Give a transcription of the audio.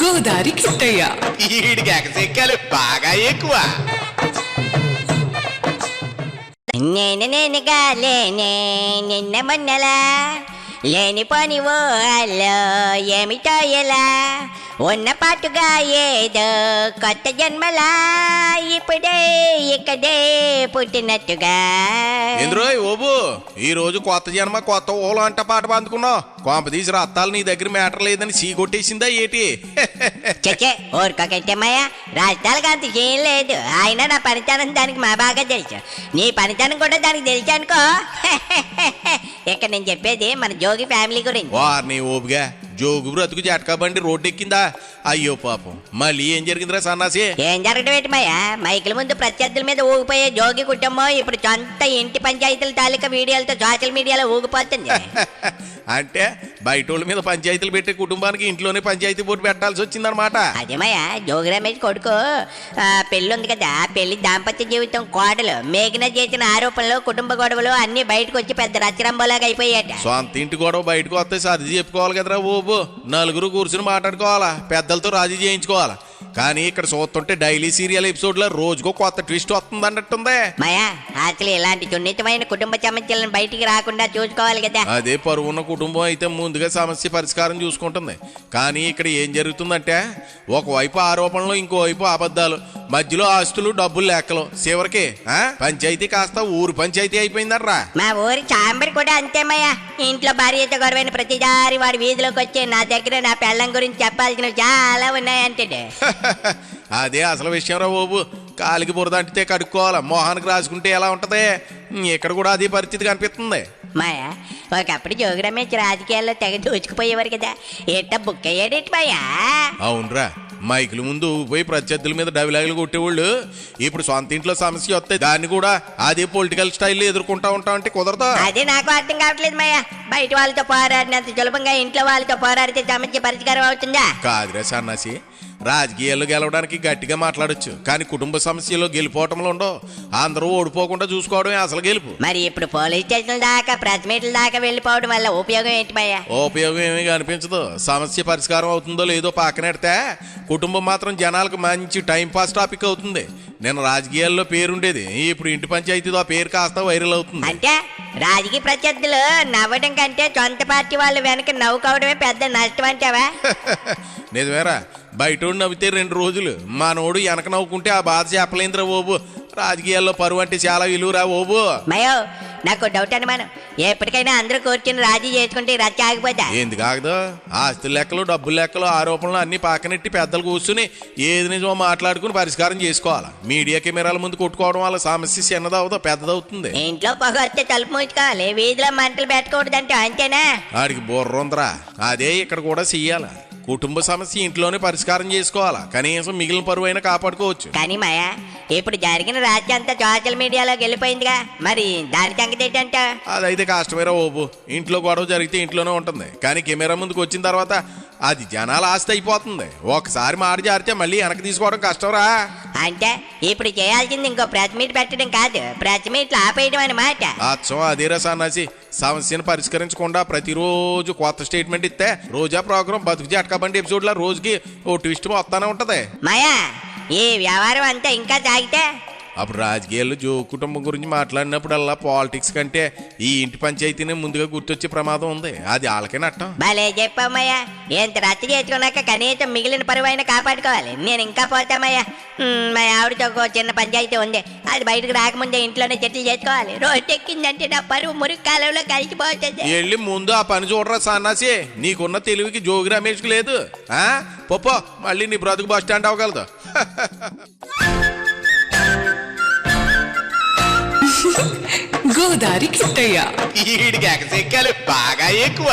గోదారి కిట్టయ్య ఈడికి ఎగసెక్కాలి బాగా ఎక్కువ. నేనుగా లేనే నిన్న మొన్నలా లేనిపోని ఓ అల్లో ఏమిటో ఎలా ఉన్న పాటుగా ఏదో కొత్త జన్మలా ఇప్పుడే ఇక్కడే పుట్టినట్టుగా. ఎందురోయ్ ఓబు, ఈ రోజు కొత్త జన్మ కొత్త ఓలో అంట పాట పందుకున్నావు. కొంప తీసి రత్తాలు నీ దగ్గర మ్యాటర్ లేదని సీ కొట్టేసిందా ఏటి? చచ్చే ఊరుకోకెట్టమ్మయ్యా, రాష్ట్రాలకు అంత ఏం లేదు. ఆయన నా పనితనం దానికి మా బాగా తెలుసు, నీ పనితనం కూడా దానికి తెలుసు అనుకో. ఇక్కడ నేను చెప్పేది మన జోగి ఫ్యామిలీ గురించి. వారిని ఓబుగా జోగు బ్రతుకు జట్కా బండి రోడ్డు ఎక్కిందా? అయ్యో పాపం, మళ్ళీ ఏం జరిగిందిరా సన్నాసి? ఏం జరగడం ఏంటమ్మయ్యా, మైకుల ముందు ప్రత్యర్థుల మీద ఊగిపోయే జోగి కుటుంబం ఇప్పుడు సొంత ఇంటి పంచాయతీల తాలూకా వీడియోలతో సోషల్ మీడియాలో ఊగిపోతుంది. అంటే బయటోళ్ళ మీద పంచాయతీలు పెట్టే కుటుంబానికి ఇంట్లోనే పంచాయతీ బోర్డు పెట్టాల్సి వచ్చిందనమాట. అదేమయ్యా, జోగి రమేష్ కొడుకు పెళ్లి ఉంది కదా, పెళ్లి దాంపత్య జీవితం కోడలు మేఘన చేసిన ఆరోపణలు కుటుంబ గొడవలు అన్ని బయటకు వచ్చి పెద్ద రచ్చరంబోలాగా అయిపోయాట. సొంత ఇంటి గొడవ బయటకు వస్తే సర్ది చెప్పుకోవాలి కదరా ఓబు. నలుగురు కూర్చుని మాట్లాడుకోవాలా, పెద్దలతో రాజీ చేయించుకోవాలా. కానీ ఇక్కడ చూస్తుంటే డైలీ సీరియల్ ఎపిసోడ్ లో రోజుకో కొత్త ట్విస్ట్ వస్తుంది అన్నట్టుంది. మాయా, అసలు ఇలాంటి సున్నితమైన కుటుంబ సమస్యలను బయటికి రాకుండా చూసుకోవాలి కదా. అదే పరువున్న కుటుంబం అయితే ముందుగా సమస్య పరిష్కారం చూసుకుంటుంది. కానీ ఇక్కడ ఏం జరుగుతుందంటే, ఒకవైపు ఆరోపణలు, ఇంకోవైపు అబద్ధాలు, మధ్యలో ఆస్తులు, డబ్బులు లెక్కలు, చివరికి పంచాయతీ కాస్త ఊరు పంచాయతీ అయిపోయిందర్రా. మా ఊరి చాంబర్ కూడా అంతేమయ్యా. ఇంట్లో భార్యతో గొడవైన ప్రతిసారి వాడి వీధిలోకి వచ్చి నా దగ్గర నా పెళ్ళం గురించి చెప్పాల్సినవి చాలా ఉన్నాయంటే. అదే అసలు విషయం రా బాబు. కాలికి బురద అంటితే కడుక్కోవాలి, మొహానికి రాసుకుంటే ఎలా ఉంటది? ఇక్కడ కూడా అదే పరిస్థితి కనిపిస్తుంది. మాయా, ఒకప్పుడు జోగి రమేష్ రాజకీయాల్లో తెగ దూచుకుపోయేవారు కదా, ఎట్ట బుక్ అయ్యాడేటి మాయా? అవునరా, మైకుల ముందు పోయి ప్రత్యర్థుల మీద డైలాగులు కొట్టేవాళ్ళు ఇప్పుడు సొంత ఇంట్లో సమస్య వస్తాయి, దాన్ని కూడా అదే పొలిటికల్ స్టైల్లో ఎదుర్కొంటా ఉంటా అంటే కుదరదా? అదే నాకు అర్థం కావట్లేదు మాయా. బయట వాళ్ళతో పోరాడినంత సులభంగా ఇంట్లో వాళ్ళతో పోరాడితే సమస్య పరిష్కారం అవుతుందా? కాదురా సన్నాసి, రాజకీయాల్లో గెలవడానికి గట్టిగా మాట్లాడొచ్చు, కానీ కుటుంబ సమస్యలో గెలిపోవటంలో ఉండవు. అందరూ ఓడిపోకుండా చూసుకోవడమే అసలు గెలుపు. మరి ఇప్పుడు పోలీస్ స్టేషన్ దాకా ప్రెస్ మీట్ల దాకా వెళ్ళిపోవడం వల్ల ఉపయోగం ఏంటి మాయా? ఉపయోగం ఏమీ కనిపించదు. సమస్య పరిష్కారం అవుతుందో లేదో పక్కనెడితే కుటుంబం మాత్రం జనాలకు మంచి టైం పాస్ టాపిక్ అవుతుంది. నేను రాజకీయాల్లో పేరుండేది, ఇప్పుడు ఇంటి పంచాయతీతో ఆ పేరు కాస్త వైరల్ అవుతుంది. అంటే రాజకీయ ప్రత్యర్థులు నవ్వడం కంటే సొంత పార్టీ వాళ్ళు వెనక నవ్వుకోవడమే పెద్ద నష్టం అంటావా? నిజమేరా, బయటోడు నవ్వితే 2 రోజులు, మనోడు వెనక నవ్వుకుంటే ఆ బాధ చెప్పలేంద్రా ఓబు. రాజకీయాల్లో పరువు అంటే చాలా విలువరా ఓబు. మయో, నాకు డౌట్ అనుమానం, ఎప్పటికైనా అందరూ కూర్చుని రాజీ చేసుకుంటే రచ్చ ఆగిపోతా? ఎందుకు ఆగదు? ఆస్తుల లెక్కలు, డబ్బుల లెక్కలు, ఆరోపణలు అన్ని పక్కనెట్టి పెద్దలు కూర్చుని ఏది నిజమో మాట్లాడుకుని పరిష్కారం చేసుకోవాలి. మీడియా కెమెరాల ముందు కొట్టుకోవడం వల్ల సమస్య చిన్నదవుతా పెద్దదవుతుంది. ఇంట్లో పొగ వస్తే తలుపు మూసుకోవాలి, వీధిలో మంటలు పెట్టకూడదంటే అంతేనా? ఆడికి బుర్ర ఉందిరా. అదే ఇక్కడ కూడా చెయ్యాలి. కుటుంబ సమస్య ఇంట్లోనే పరిష్కారం చేసుకోవాలా, కనీసం మిగిలిన పరువు అయినా కాపాడుకోవచ్చు. కానీ మాయా, ఇప్పుడు జరిగిన రాజ్యం అంతా సోషల్ మీడియాలోకి వెళ్ళిపోయిందిగా, మరి దాని సంగతి ఏంటంట? అదైతే కష్టమేరా ఓబు. ఇంట్లో గొడవ జరిగితే ఇంట్లోనే ఉంటుంది, కానీ కెమెరా ముందుకు వచ్చిన తర్వాత అది జనాల ఆస్తి అయిపోతుంది. ఒకసారి మాట జారితే మళ్ళీ వెనక్కి తీసుకోవడం కష్టంరా. అంటే ఇప్పుడు చేయాల్సింది ఇంకో ప్రెస్ మీట్ పెట్టడం కాదు, ప్రెస్ మీట్లు ఆపేయడం అన్నమాట. అచ్చం అదేరా సన్నాసి. సమస్యను పరిష్కరించకుండా ప్రతిరోజు కొత్త స్టేట్మెంట్ ఇస్తే రోజా ప్రోగ్రాం బతుకు జట్కా బండి ఎపిసోడ్ లా రోజుకి ఓ ట్విస్ట్ వస్తానే ఉంటది. మాయా, ఈ వ్యవహారం అంతా ఇంకా సాగితే అప్పుడు రాజకీయాల్లో జో కుటుంబం గురించి మాట్లాడినప్పుడల్లా పాలిటిక్స్ కంటే ఈ ఇంటి పంచాయతీనే ముందుగా గుర్తొచ్చే ప్రమాదం ఉంది. అది వాళ్ళకే నట్టం. భలే చెప్పమ్మయ్యా, ఎంత రచ్చ చేసుకున్నాక కనీసం మిగిలిన పరువైనా కాపాడుకోవాలి. నేను ఇంకా పోతామయ్యా. మా ఆవిడతో ఒక చిన్న పంచాయతీ ఉంది, అది బయటకు రాకముందే ఇంట్లోనే చెట్లు చేసుకోవాలి. రోడ్డు ఎక్కిందంటే నా పరువు మురికి కాలంలో కలిసిపోతుంది. వెళ్ళి ముందు ఆ పని చూడరా సన్నాసి. నీకున్న తెలివికి జోగి రమేష్కి లేదు. పొప్పో, మళ్ళీ నీ బ్రతుకు బస్ స్టాండ్ అవ్వగలదు. గోదారి కిట్టయ్య ఈడికి ఎగసెక్కాలి బాగా ఎక్కువ.